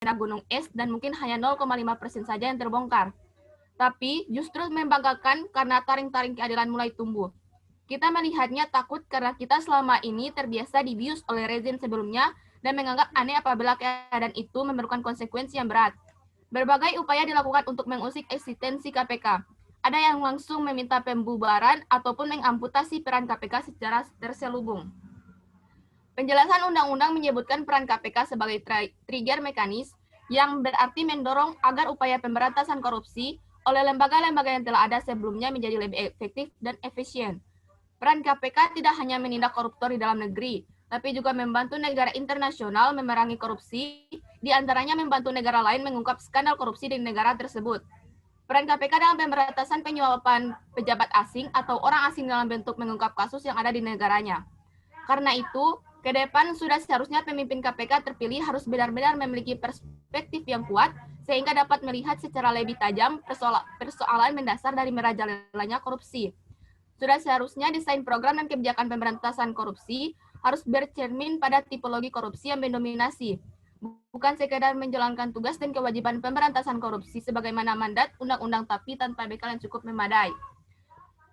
fenomena gunung es dan mungkin hanya 0,5% saja yang terbongkar. Tapi justru membanggakan karena taring-taring keadilan mulai tumbuh. Kita melihatnya takut karena kita selama ini terbiasa dibius oleh rezim sebelumnya dan menganggap aneh apabila keadaan itu memerlukan konsekuensi yang berat. Berbagai upaya dilakukan untuk mengusik eksistensi KPK. Ada yang langsung meminta pembubaran ataupun mengamputasi peran KPK secara terselubung. Penjelasan undang-undang menyebutkan peran KPK sebagai trigger mekanis yang berarti mendorong agar upaya pemberantasan korupsi oleh lembaga-lembaga yang telah ada sebelumnya menjadi lebih efektif dan efisien. Peran KPK tidak hanya menindak koruptor di dalam negeri, tapi juga membantu negara internasional memerangi korupsi, di antaranya membantu negara lain mengungkap skandal korupsi di negara tersebut. Peran KPK dalam pemberantasan penyuapan pejabat asing atau orang asing dalam bentuk mengungkap kasus yang ada di negaranya. Karena itu, ke depan sudah seharusnya pemimpin KPK terpilih harus benar-benar memiliki perspektif yang kuat sehingga dapat melihat secara lebih tajam persoalan mendasar dari merajalelanya korupsi. Sudah seharusnya desain program dan kebijakan pemberantasan korupsi harus bercermin pada tipologi korupsi yang mendominasi, bukan sekedar menjalankan tugas dan kewajiban pemberantasan korupsi sebagaimana mandat undang-undang tapi tanpa bekal yang cukup memadai.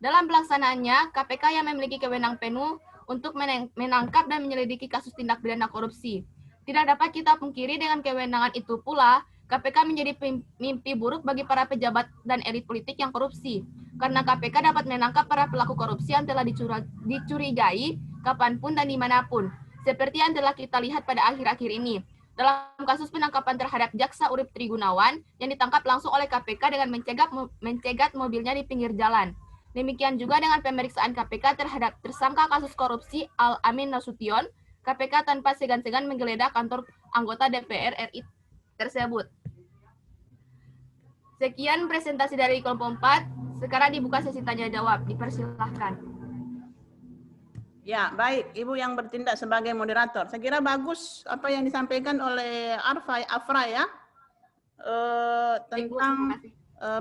Dalam pelaksanaannya, KPK yang memiliki kewenangan penuh untuk menangkap dan menyelidiki kasus tindak pidana korupsi. Tidak dapat kita pungkiri dengan kewenangan itu pula, KPK menjadi mimpi buruk bagi para pejabat dan elit politik yang korupsi. Karena KPK dapat menangkap para pelaku korupsi yang telah dicurigai kapanpun dan dimanapun. Seperti yang telah kita lihat pada akhir-akhir ini. Dalam kasus penangkapan terhadap Jaksa Urip Trigunawan yang ditangkap langsung oleh KPK dengan mencegat mobilnya di pinggir jalan. Demikian juga dengan pemeriksaan KPK terhadap tersangka kasus korupsi Al-Amin Nasution, KPK tanpa segan-segan menggeledah kantor anggota DPR RI tersebut. Sekian presentasi dari kelompok 4. Sekarang dibuka sesi tanya-jawab. Dipersilahkan. Ya, baik. Ibu yang bertindak sebagai moderator. Saya kira bagus apa yang disampaikan oleh Afra ya. Tentang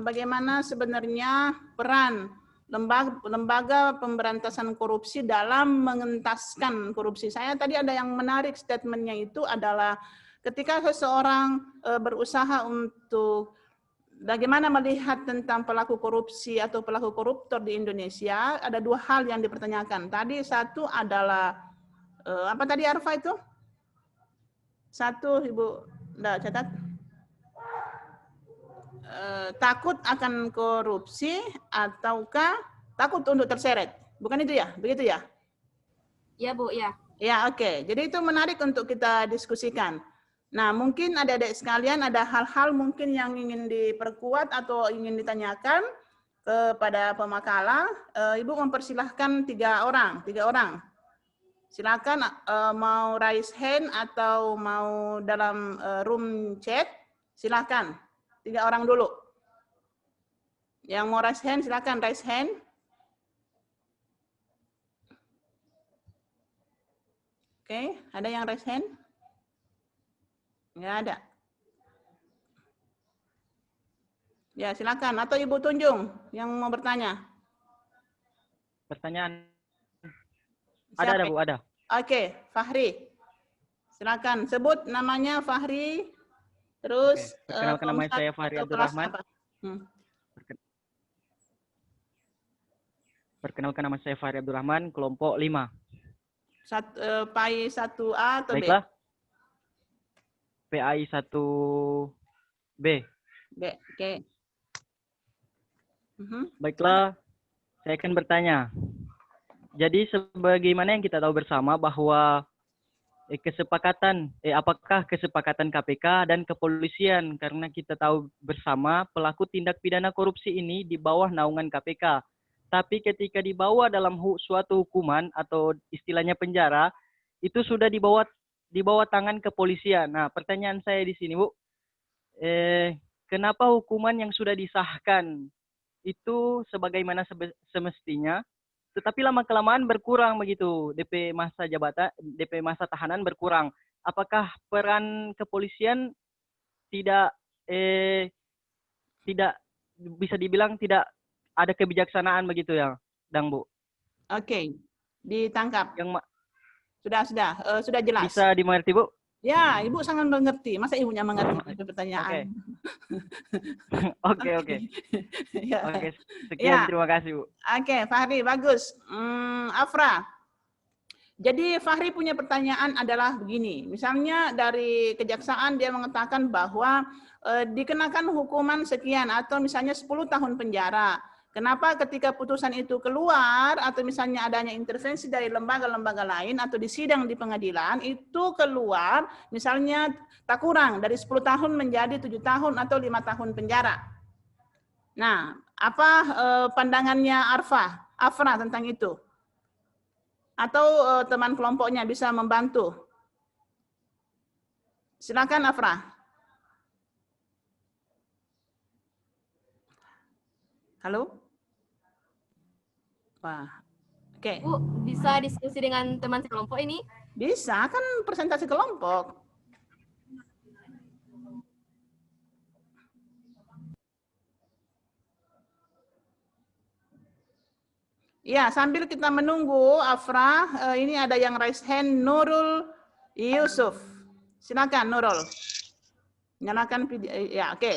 bagaimana sebenarnya peran lembaga pemberantasan korupsi dalam mengentaskan korupsi. Saya tadi ada yang menarik statementnya itu adalah ketika seseorang berusaha untuk bagaimana melihat tentang pelaku korupsi atau pelaku koruptor di Indonesia, ada dua hal yang dipertanyakan. Tadi satu adalah, apa tadi Arfa itu? Satu, Ibu, catat. Takut akan korupsi ataukah takut untuk terseret? Bukan itu ya? Begitu ya? Ya, Bu, ya. Ya, oke. Jadi itu menarik untuk kita diskusikan. Nah, mungkin adik-adik sekalian ada hal-hal mungkin yang ingin diperkuat atau ingin ditanyakan kepada pemakalah. Ibu mempersilahkan tiga orang. Silakan mau raise hand atau mau dalam room chat, silakan. 3 orang dulu. Yang mau raise hand, silakan raise hand. Oke, ada yang raise hand? Nggak ada. Ya, silakan. Atau Ibu Tunjung yang mau bertanya. Pertanyaan. Siapa? Ada, Bu, ada. Oke, Fahri. Silakan. Sebut namanya Fahri. Terus perkenalkan nama saya Fahri Abdurrahman. Perkenalkan nama saya Fahri Abdurrahman, kelompok 5. PAI 1A atau Baiklah. PAI 1B. B, oke. Baiklah, saya akan bertanya. Jadi sebagaimana yang kita tahu bersama bahwa apakah kesepakatan KPK dan kepolisian, karena kita tahu bersama pelaku tindak pidana korupsi ini di bawah naungan KPK. Tapi ketika dibawa dalam suatu hukuman atau istilahnya penjara, itu sudah dibawa tangan kepolisian. Nah, pertanyaan saya di sini, Bu, kenapa hukuman yang sudah disahkan itu sebagaimana semestinya, tetapi lama-kelamaan berkurang begitu, DP masa tahanan berkurang. Apakah peran kepolisian tidak bisa dibilang tidak ada kebijaksanaan begitu ya, Dang, Bu? Oke, ditangkap. Sudah jelas. Bisa dimengerti, Bu? Ya, Ibu sangat mengerti. Masa Ibunya mengerti pertanyaan? Oke. Ya. Oke, sekian Ya. terima kasih, Bu. Oke, Fahri, bagus. Afra, jadi Fahri punya pertanyaan adalah begini. Misalnya dari kejaksaan dia mengatakan bahwa dikenakan hukuman sekian atau misalnya 10 tahun penjara. Kenapa ketika putusan itu keluar atau misalnya adanya intervensi dari lembaga-lembaga lain atau di sidang di pengadilan itu keluar misalnya tak kurang dari 10 tahun menjadi 7 tahun atau 5 tahun penjara. Nah, apa pandangannya Afra tentang itu? Atau teman kelompoknya bisa membantu? Silakan Afra. Halo? Wah, oke. Bu, bisa diskusi dengan teman sekelompok ini? Bisa, kan presentasi kelompok. Ya, sambil kita menunggu, Afra, ini ada yang raise hand, Nurul Yusuf. Silakan, Nurul. Nyalakan video. Ya, oke.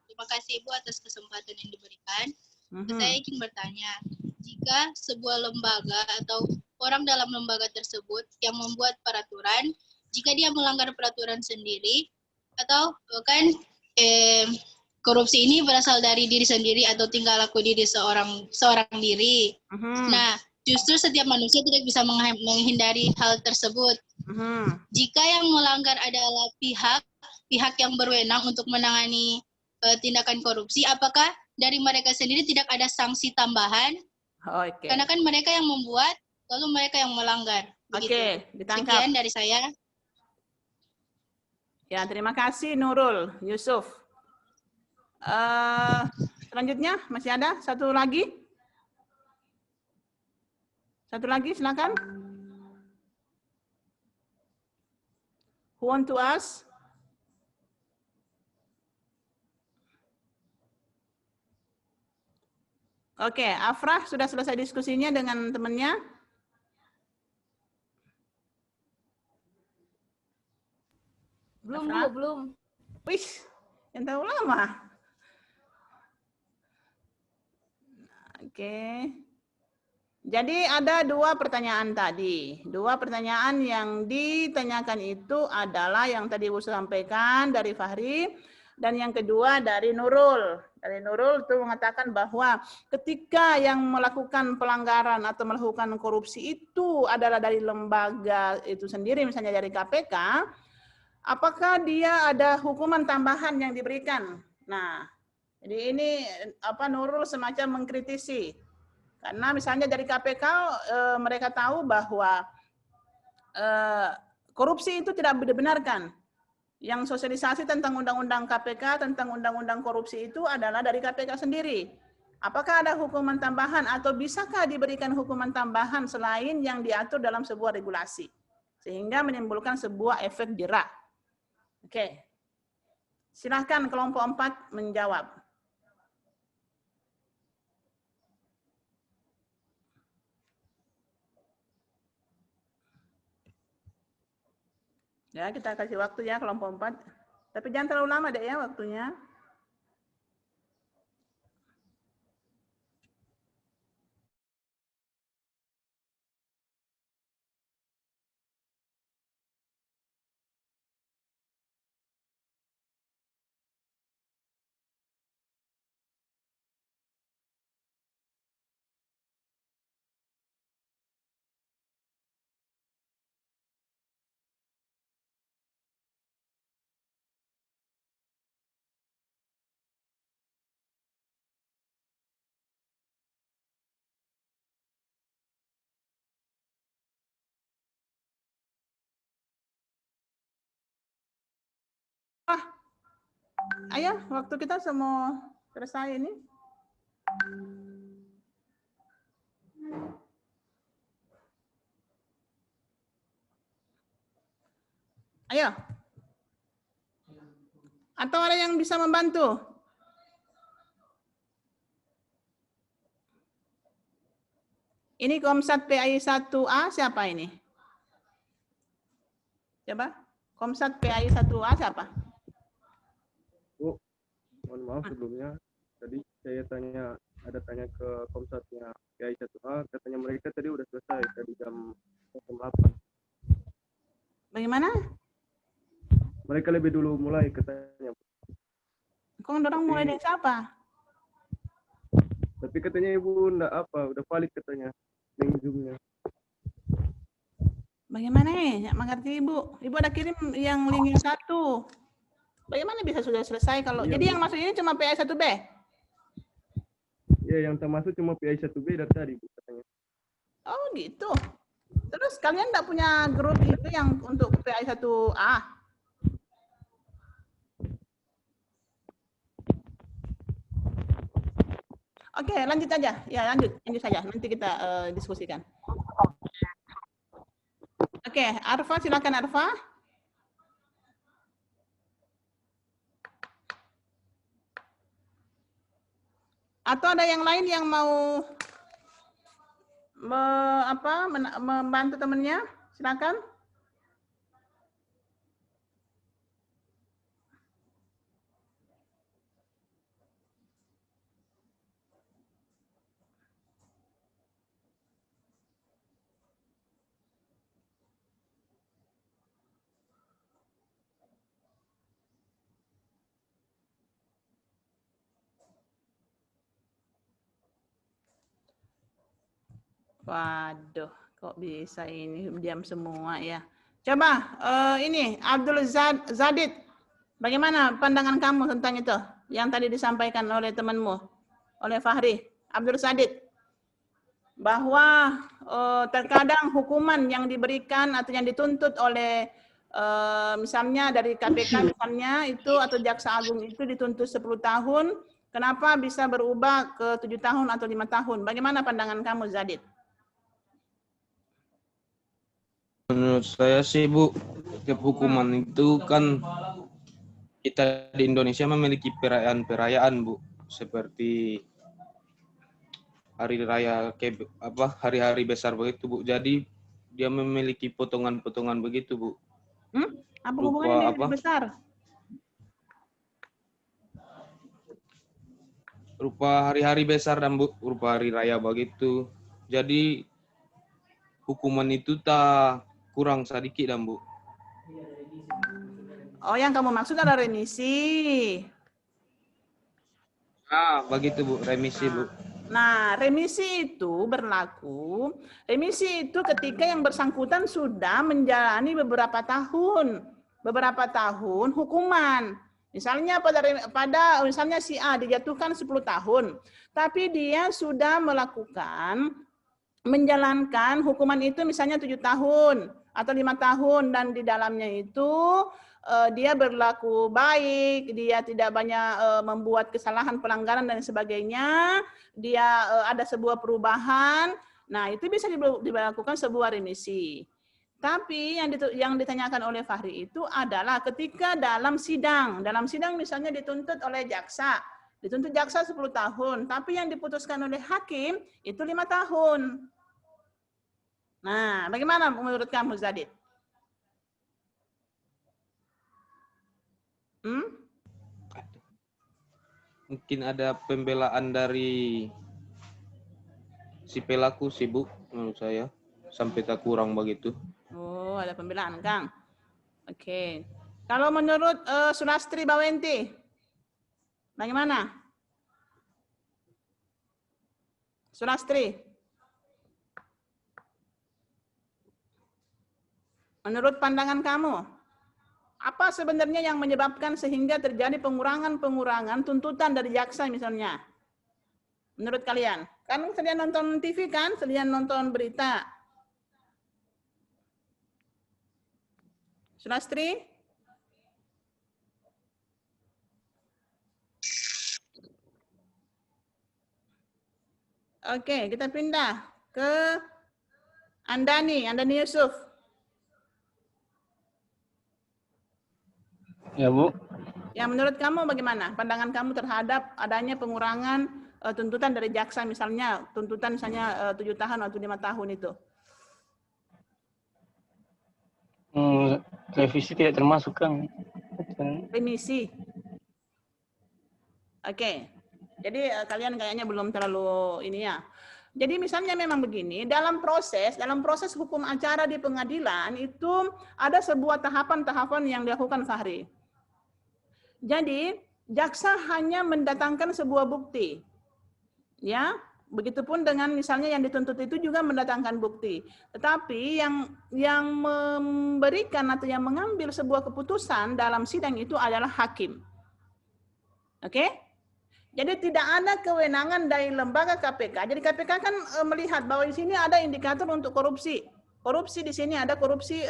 Terima kasih Ibu atas kesempatan yang diberikan. Saya ingin bertanya, jika sebuah lembaga atau orang dalam lembaga tersebut yang membuat peraturan, jika dia melanggar peraturan sendiri, atau kan korupsi ini berasal dari diri sendiri atau tingkah laku diri seorang diri. Nah, justru setiap manusia tidak bisa menghindari hal tersebut. Jika yang melanggar adalah pihak yang berwenang untuk menangani tindakan korupsi, apakah dari mereka sendiri tidak ada sanksi tambahan? Oke. Karena kan mereka yang membuat, lalu mereka yang melanggar. Oke, ditangkap. Sekian dari saya. Ya, terima kasih Nurul Yusuf. Selanjutnya masih ada satu lagi. Satu lagi, silakan. Who want to ask? Oke, Afrah sudah selesai diskusinya dengan temannya? Belum, Afrah? Bu, belum. Wih, yang tahu lama. Oke. Jadi ada dua pertanyaan tadi. Dua pertanyaan yang ditanyakan itu adalah yang tadi Ibu sampaikan dari Fahri, dan yang kedua dari Nurul. Dari Nurul itu mengatakan bahwa ketika yang melakukan pelanggaran atau melakukan korupsi itu adalah dari lembaga itu sendiri, misalnya dari KPK, apakah dia ada hukuman tambahan yang diberikan? Nah, jadi ini Nurul semacam mengkritisi. Karena misalnya dari KPK mereka tahu bahwa korupsi itu tidak dibenarkan. Yang sosialisasi tentang undang-undang KPK, tentang undang-undang korupsi itu adalah dari KPK sendiri. Apakah ada hukuman tambahan atau bisakah diberikan hukuman tambahan selain yang diatur dalam sebuah regulasi? Sehingga menimbulkan sebuah efek jerak. Oke. Silahkan kelompok 4 menjawab. Ya, kita kasih waktu ya kelompok 4. Tapi jangan terlalu lama deh ya waktunya. Ayo, waktu kita semua selesai ini. Ayo. Atau ada yang bisa membantu? Ini Komsat PAI 1A siapa ini? Coba. Komsat PAI 1A siapa? Bu, mohon maaf sebelumnya. Tadi saya ada tanya ke Komsatnya PAI 1A, katanya mereka tadi udah selesai tadi jam 8. Bagaimana? Mereka lebih dulu mulai katanya. Kok dorong mulai dari siapa? Tapi katanya Ibu enggak udah valid katanya link Zoom-nya. Bagaimana nih? Nggak mengerti Ibu. Ibu ada kirim yang link yang satu. Bagaimana bisa sudah selesai kalau Iya, jadi Bu. yang masuk ini cuma PAI 1B? Ya, yang termasuk cuma PAI 1B dari tadi, Bu, katanya. Oh gitu. Terus kalian nggak punya grup itu yang untuk PAI 1A? Oke, lanjut aja. Ya, lanjut saja. Nanti kita diskusikan. Oke, Arfa, silakan Arfa. Atau ada yang lain yang mau membantu temannya? Silakan. Waduh, kok bisa ini diam semua ya. Coba ini Abdul Zadid, bagaimana pandangan kamu tentang itu yang tadi disampaikan oleh temanmu, oleh Fahri, Abdul Zadid, bahwa terkadang hukuman yang diberikan atau yang dituntut oleh misalnya dari KPK misalnya itu atau Jaksa Agung itu dituntut 10 tahun, kenapa bisa berubah ke 7 tahun atau 5 tahun? Bagaimana pandangan kamu, Zadid? Menurut saya sih Bu, setiap hukuman itu kan kita di Indonesia memiliki perayaan-perayaan Bu, seperti hari raya hari-hari besar begitu Bu. Jadi dia memiliki potongan-potongan begitu Bu. Apa hubungannya dengan besar? Rupa hari-hari besar dan Bu, rupa hari raya begitu. Jadi hukuman itu tak kurang sedikit dan Bu. Oh, yang kamu maksud adalah remisi. Nah, begitu Bu, remisi Bu. Nah, remisi itu berlaku. Remisi itu ketika yang bersangkutan sudah menjalani beberapa tahun hukuman. Misalnya pada misalnya si A dijatuhkan 10 tahun, tapi dia sudah menjalankan hukuman itu misalnya 7 tahun atau 5 tahun dan di dalamnya itu dia berlaku baik, dia tidak banyak membuat kesalahan, pelanggaran dan sebagainya, dia ada sebuah perubahan, nah itu bisa dilakukan sebuah remisi. Tapi yang ditanyakan oleh Fahri itu adalah ketika dalam sidang misalnya dituntut 10 tahun, tapi yang diputuskan oleh hakim itu 5 tahun. Nah, bagaimana menurut kamu, Zadid? Mungkin ada pembelaan dari si pelaku sih Bu, menurut saya. Sampai tak kurang begitu. Oh, ada pembelaan, Kang. Oke. Kalau menurut Sulastri Bawenti, bagaimana? Sulastri? Menurut pandangan kamu, apa sebenarnya yang menyebabkan sehingga terjadi pengurangan tuntutan dari jaksa misalnya? Menurut kalian? Kan kalian nonton TV kan? Kalian nonton berita. Sulastri? Oke, kita pindah ke Andani Yusuf. Ya Bu. Ya, menurut kamu bagaimana? Pandangan kamu terhadap adanya pengurangan tuntutan dari jaksa misalnya, tuntutan misalnya 7 tahun atau 5 tahun itu? Revisi tidak termasuk, Kang. Remisi. Oke. Jadi kalian kayaknya belum terlalu ini ya. Jadi misalnya memang begini, dalam proses hukum acara di pengadilan itu ada sebuah tahapan-tahapan yang dilakukan, Fahri. Jadi jaksa hanya mendatangkan sebuah bukti. Ya, begitupun dengan misalnya yang dituntut itu juga mendatangkan bukti. Tetapi yang memberikan atau yang mengambil sebuah keputusan dalam sidang itu adalah hakim. Oke? Jadi tidak ada kewenangan dari lembaga KPK. Jadi KPK kan melihat bahwa di sini ada indikator untuk korupsi. Korupsi di sini ada korupsi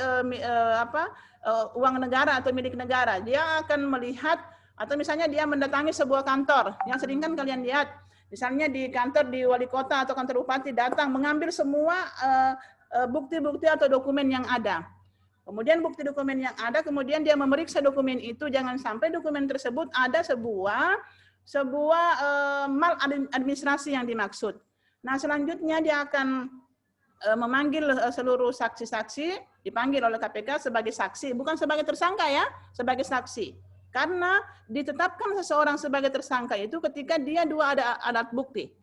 uang negara atau milik negara. Dia akan melihat atau misalnya dia mendatangi sebuah kantor. Yang sering kan kalian lihat, misalnya di kantor di wali kota atau kantor bupati datang mengambil semua bukti-bukti atau dokumen yang ada. Kemudian bukti dokumen yang ada, kemudian dia memeriksa dokumen itu, jangan sampai dokumen tersebut ada sebuah mal administrasi yang dimaksud. Nah, selanjutnya dia akan memanggil seluruh saksi-saksi, dipanggil oleh KPK sebagai saksi, bukan sebagai tersangka ya, sebagai saksi. Karena ditetapkan seseorang sebagai tersangka itu ketika dia dua ada alat bukti.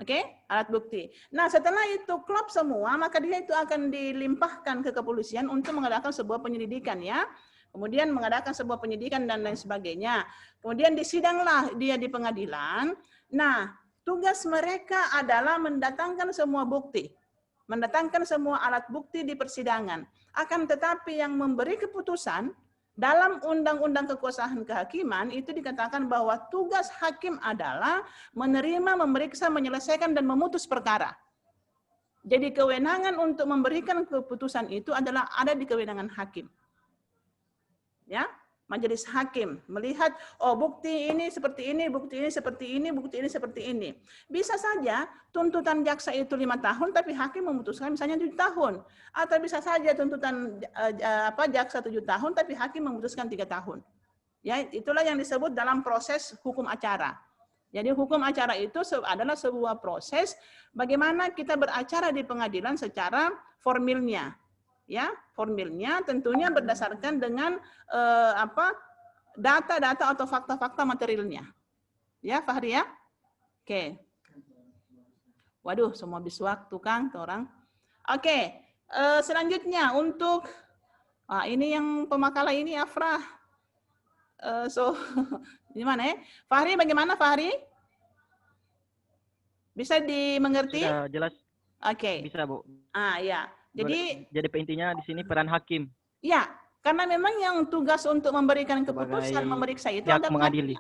Oke, alat bukti. Nah, setelah itu klop semua, maka dia itu akan dilimpahkan ke kepolisian untuk mengadakan sebuah penyelidikan ya. Kemudian mengadakan sebuah penyidikan dan lain sebagainya. Kemudian disidanglah dia di pengadilan. Nah, tugas mereka adalah mendatangkan semua bukti. Mendatangkan semua alat bukti di persidangan. Akan tetapi yang memberi keputusan dalam Undang-Undang Kekuasaan Kehakiman itu dikatakan bahwa tugas hakim adalah menerima, memeriksa, menyelesaikan, dan memutus perkara. Jadi kewenangan untuk memberikan keputusan itu adalah ada di kewenangan hakim. Ya, majelis hakim melihat, oh bukti ini seperti ini, bukti ini seperti ini, bukti ini seperti ini. Bisa saja tuntutan jaksa itu 5 tahun, tapi hakim memutuskan misalnya 7 tahun. Atau bisa saja tuntutan jaksa 7 tahun, tapi hakim memutuskan 3 tahun. Ya, itulah yang disebut dalam proses hukum acara. Jadi hukum acara itu adalah sebuah proses bagaimana kita beracara di pengadilan secara formilnya. Ya, formilnya tentunya berdasarkan dengan data-data atau fakta-fakta materialnya. Ya, Fahri ya? Oke. Waduh, semua habis waktu Kang, tuh orang. Oke, selanjutnya untuk ini yang pemakalah ini Afrah. Gimana ya? Fahri bagaimana Fahri? Bisa dimengerti? Sudah jelas. Oke. Bisa, Bu. Ya. Jadi intinya di sini peran hakim. Ya, karena memang yang tugas untuk memberikan keputusan, memeriksa itu ada mengadili.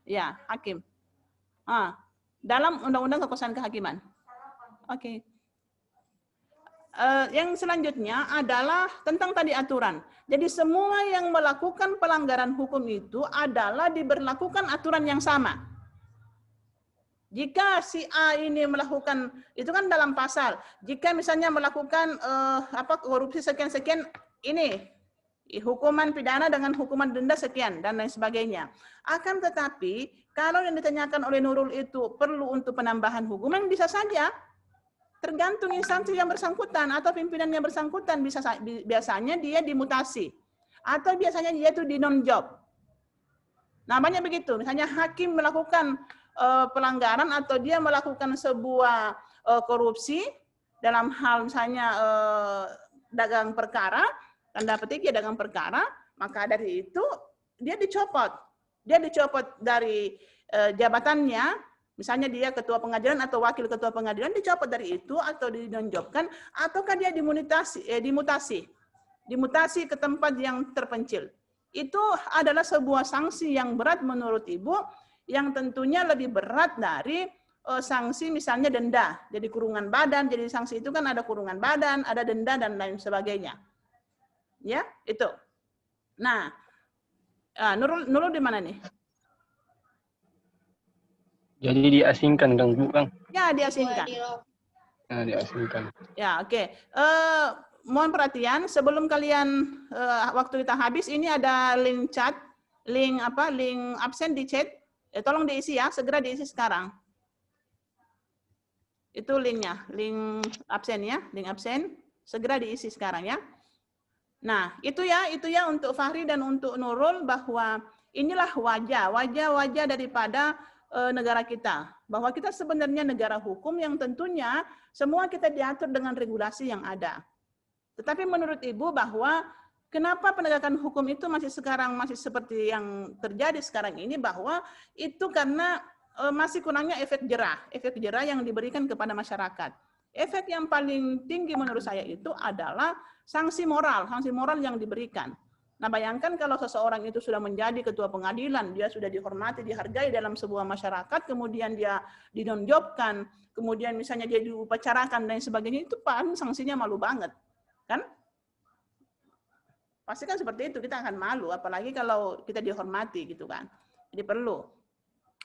Ya, hakim. Dalam Undang-Undang Kekuasaan Kehakiman. Oke. Yang selanjutnya adalah tentang tadi aturan. Jadi semua yang melakukan pelanggaran hukum itu adalah diberlakukan aturan yang sama. Jika si A ini melakukan, itu kan dalam pasal, jika misalnya melakukan korupsi sekian-sekian, ini hukuman pidana dengan hukuman denda sekian, dan lain sebagainya. Akan tetapi, kalau yang ditanyakan oleh Nurul itu perlu untuk penambahan hukuman, bisa saja, tergantung instansi yang bersangkutan atau pimpinan yang bersangkutan, biasanya dia dimutasi, atau biasanya dia itu di non-job. Namanya begitu, misalnya hakim melakukan pelanggaran atau dia melakukan sebuah korupsi dalam hal misalnya dagang perkara, tanda petik ya dagang perkara, maka dari itu dia dicopot dari jabatannya, misalnya dia ketua pengadilan atau wakil ketua pengadilan dicopot dari itu atau dinonjobkan, ataukah dia dimutasi ke tempat yang terpencil. Itu adalah sebuah sanksi yang berat menurut Ibu, yang tentunya lebih berat dari sanksi misalnya denda. Jadi kurungan badan, jadi sanksi itu kan ada kurungan badan, ada denda, dan lain sebagainya. Ya, itu. Nah, Nurul di mana nih? Jadi diasingkan, Kang? Ya, diasingkan. Nah, diasingkan. Ya, oke. Mohon perhatian, sebelum kalian waktu kita habis, ini ada link chat, link absen di chat. Tolong diisi ya, segera diisi sekarang. Itu linknya, link absen ya, link absen, segera diisi sekarang ya. Nah, itu ya untuk Fahri dan untuk Nurul, bahwa inilah wajah daripada negara kita. Bahwa kita sebenarnya negara hukum yang tentunya semua kita diatur dengan regulasi yang ada. Tetapi menurut Ibu bahwa kenapa penegakan hukum itu masih seperti yang terjadi sekarang ini, bahwa itu karena masih kurangnya efek jerah yang diberikan kepada masyarakat. Efek yang paling tinggi menurut saya itu adalah sanksi moral yang diberikan. Nah, bayangkan kalau seseorang itu sudah menjadi ketua pengadilan, dia sudah dihormati, dihargai dalam sebuah masyarakat, kemudian dia dinonjobkan, kemudian misalnya dia diupacarakan dan sebagainya, itu paling sanksinya malu banget, kan? Pasti kan seperti itu, kita akan malu, apalagi kalau kita dihormati gitu kan. Jadi perlu.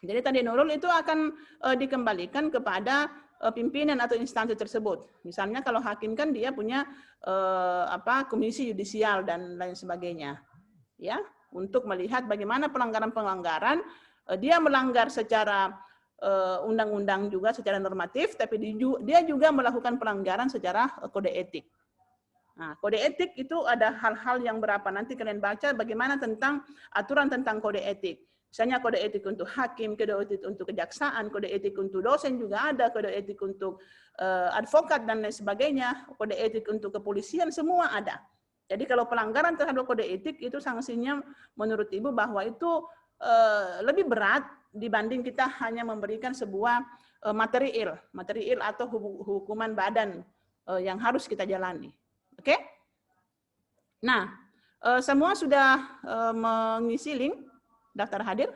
Jadi tadi Nurul itu akan dikembalikan kepada pimpinan atau instansi tersebut. Misalnya kalau hakim kan dia punya komisi yudisial dan lain sebagainya, ya, untuk melihat bagaimana pelanggaran-pelanggaran dia melanggar secara undang-undang juga secara normatif, tapi dia juga melakukan pelanggaran secara kode etik. Nah, kode etik itu ada hal-hal yang berapa, nanti kalian baca bagaimana tentang aturan tentang kode etik. Misalnya kode etik untuk hakim, kode etik untuk kejaksaan, kode etik untuk dosen juga ada, kode etik untuk advokat dan lain sebagainya, kode etik untuk kepolisian, semua ada. Jadi kalau pelanggaran terhadap kode etik itu sanksinya menurut Ibu bahwa itu lebih berat dibanding kita hanya memberikan sebuah material atau hukuman badan yang harus kita jalani. Oke? Nah, semua sudah mengisi link daftar hadir?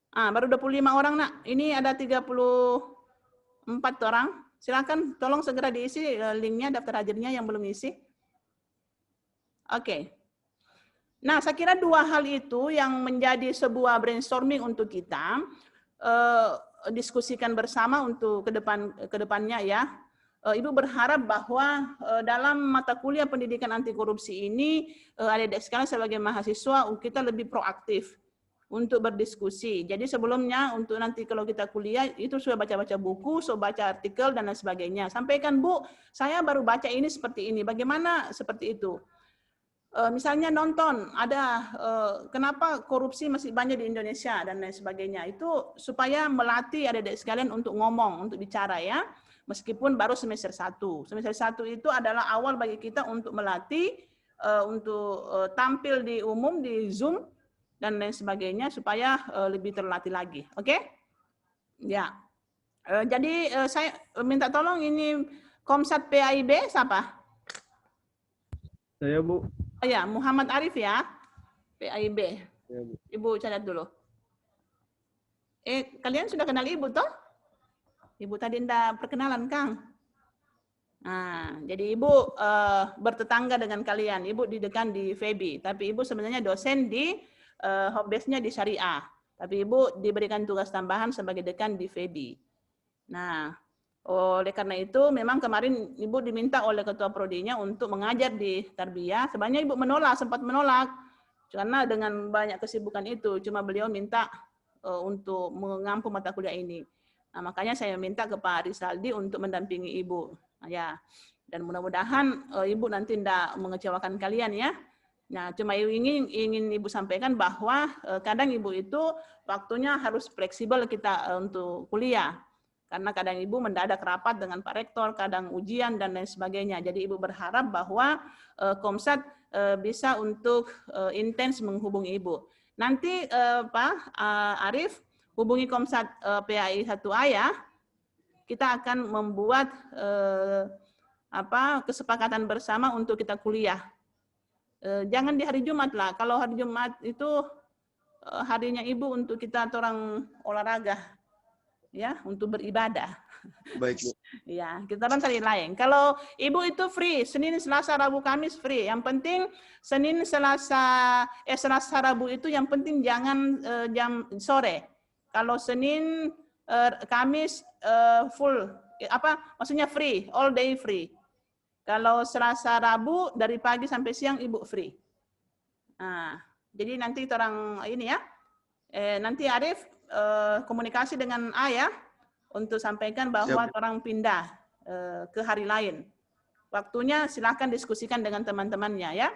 Baru 25 orang, Nak. Ini ada 34 orang. Silakan tolong segera diisi linknya, daftar hadirnya yang belum isi. Oke. Nah, saya kira dua hal itu yang menjadi sebuah brainstorming untuk kita diskusikan bersama untuk kedepannya ya. Ibu berharap bahwa dalam mata kuliah pendidikan anti korupsi ini, adik-adik sekalian sebagai mahasiswa, kita lebih proaktif untuk berdiskusi. Jadi sebelumnya untuk nanti kalau kita kuliah, itu sudah baca-baca buku, sudah baca artikel, dan lain sebagainya. Sampaikan, Bu, saya baru baca ini seperti ini, bagaimana seperti itu? Misalnya nonton, ada kenapa korupsi masih banyak di Indonesia, dan lain sebagainya. Itu supaya melatih adik-adik sekalian untuk ngomong, untuk bicara ya. Meskipun baru semester 1. Semester 1 itu adalah awal bagi kita untuk melatih, untuk tampil di umum, di Zoom, dan lain sebagainya, supaya lebih terlatih lagi. Oke? Ya. Jadi saya minta tolong ini Komsat PAIB, siapa? Saya, Bu. Oh ya, Muhammad Arif ya, PAIB. Ya, Bu. Ibu catat dulu. Kalian sudah kenal Ibu toh? Ibu tadi ndak perkenalan, Kang. Nah, jadi Ibu bertetangga dengan kalian. Ibu didekan di FEBI, tapi Ibu sebenarnya dosen di home-base-nya di Syariah. Tapi Ibu diberikan tugas tambahan sebagai dekan di FEBI. Nah, oleh karena itu memang kemarin Ibu diminta oleh ketua prodinya untuk mengajar di Tarbiyah. Sebenarnya Ibu sempat menolak karena dengan banyak kesibukan itu. Cuma beliau minta untuk mengampu mata kuliah ini. Nah, makanya saya minta ke Pak Rizaldi untuk mendampingi Ibu. Nah, ya, dan mudah-mudahan Ibu nanti tidak mengecewakan kalian ya. Nah, cuma ingin Ibu sampaikan bahwa kadang Ibu itu waktunya harus fleksibel kita untuk kuliah. Karena kadang Ibu mendadak rapat dengan Pak Rektor, kadang ujian dan lain sebagainya. Jadi Ibu berharap bahwa Komsat bisa untuk intens menghubungi Ibu. Nanti Pak Arif hubungi Komsat PAI 1A ya. Kita akan membuat kesepakatan bersama untuk kita kuliah. Jangan di hari Jumat lah. Kalau hari Jumat itu harinya Ibu untuk kita orang olahraga, ya, untuk beribadah. Baik, Bu. Ya, kita kan cari lain. Kalau Ibu itu free, Senin, Selasa, Rabu, Kamis free. Yang penting Senin, Selasa, Rabu itu yang penting jangan jam sore. Kalau Senin, Kamis full, maksudnya free, all day free. Kalau Selasa, Rabu dari pagi sampai siang Ibu free. Nah, jadi nanti orang ini ya, nanti Arif komunikasi dengan A ya, untuk sampaikan bahwa orang pindah ke hari lain. waktunya silahkan diskusikan dengan teman-temannya ya.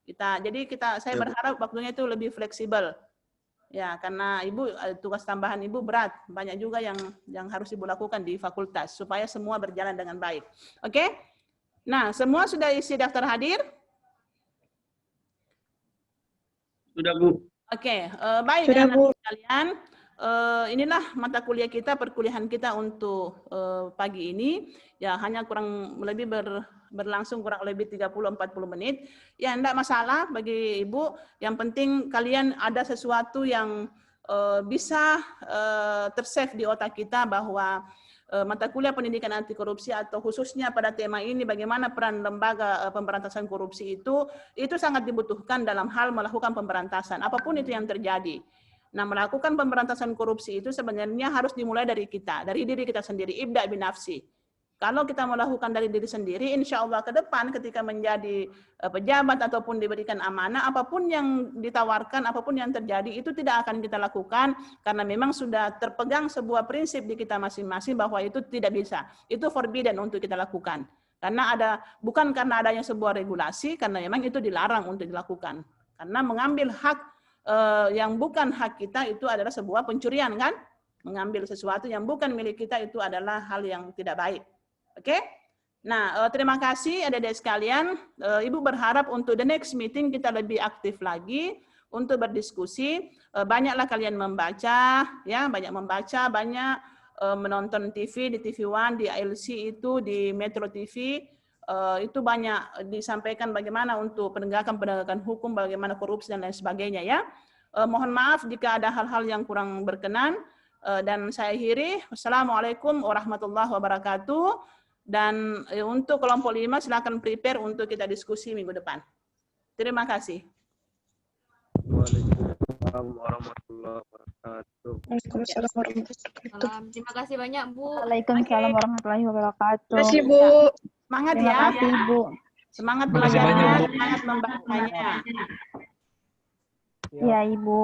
Saya berharap waktunya itu lebih fleksibel. Ya, karena Ibu tugas tambahan Ibu berat, banyak juga yang harus Ibu lakukan di fakultas supaya semua berjalan dengan baik. Oke? Nah, semua sudah isi daftar hadir? Sudah, Bu. Oke, baik Sudah, anak-anak Bu. sekalian. Inilah mata kuliah kita, perkuliahan kita untuk pagi ini. Ya, hanya kurang lebih berlangsung kurang lebih 30-40 menit. Ya, enggak masalah bagi Ibu. Yang penting kalian ada sesuatu yang bisa tersave di otak kita bahwa mata kuliah pendidikan anti korupsi atau khususnya pada tema ini bagaimana peran lembaga pemberantasan korupsi itu sangat dibutuhkan dalam hal melakukan pemberantasan apapun itu yang terjadi. Nah, melakukan pemberantasan korupsi itu sebenarnya harus dimulai dari kita, dari diri kita sendiri, ibda binafsi. Kalau kita melakukan dari diri sendiri, insya Allah ke depan ketika menjadi pejabat ataupun diberikan amanah, apapun yang ditawarkan, apapun yang terjadi, itu tidak akan kita lakukan karena memang sudah terpegang sebuah prinsip di kita masing-masing bahwa itu tidak bisa. Itu forbidden untuk kita lakukan. Bukan karena adanya sebuah regulasi, karena memang itu dilarang untuk dilakukan. Karena mengambil hak yang bukan hak kita itu adalah sebuah pencurian, kan? Mengambil sesuatu yang bukan milik kita itu adalah hal yang tidak baik. Oke? Nah, terima kasih adik-adik sekalian. Ibu berharap untuk the next meeting kita lebih aktif lagi untuk berdiskusi. Banyaklah kalian membaca, ya, banyak membaca, banyak menonton TV di TV One, di ILC itu, di Metro TV. Itu banyak disampaikan bagaimana untuk penegakan hukum, bagaimana korupsi dan lain sebagainya ya. Mohon maaf jika ada hal-hal yang kurang berkenan dan saya akhiri. Wassalamualaikum warahmatullahi wabarakatuh. Dan untuk kelompok 5 silakan prepare untuk kita diskusi minggu depan. Terima kasih. Waalaikumsalam warahmatullahi wabarakatuh. Waalaikumsalam warahmatullahi wabarakatuh. Terima kasih banyak, Bu. Waalaikumsalam warahmatullahi wabarakatuh. Terima kasih, Bu. Semangat Terima ya. kasih, Bu. Semangat Terima kasih belajarnya, banyak, Bu. semangat membacanya. Ya, Ibu.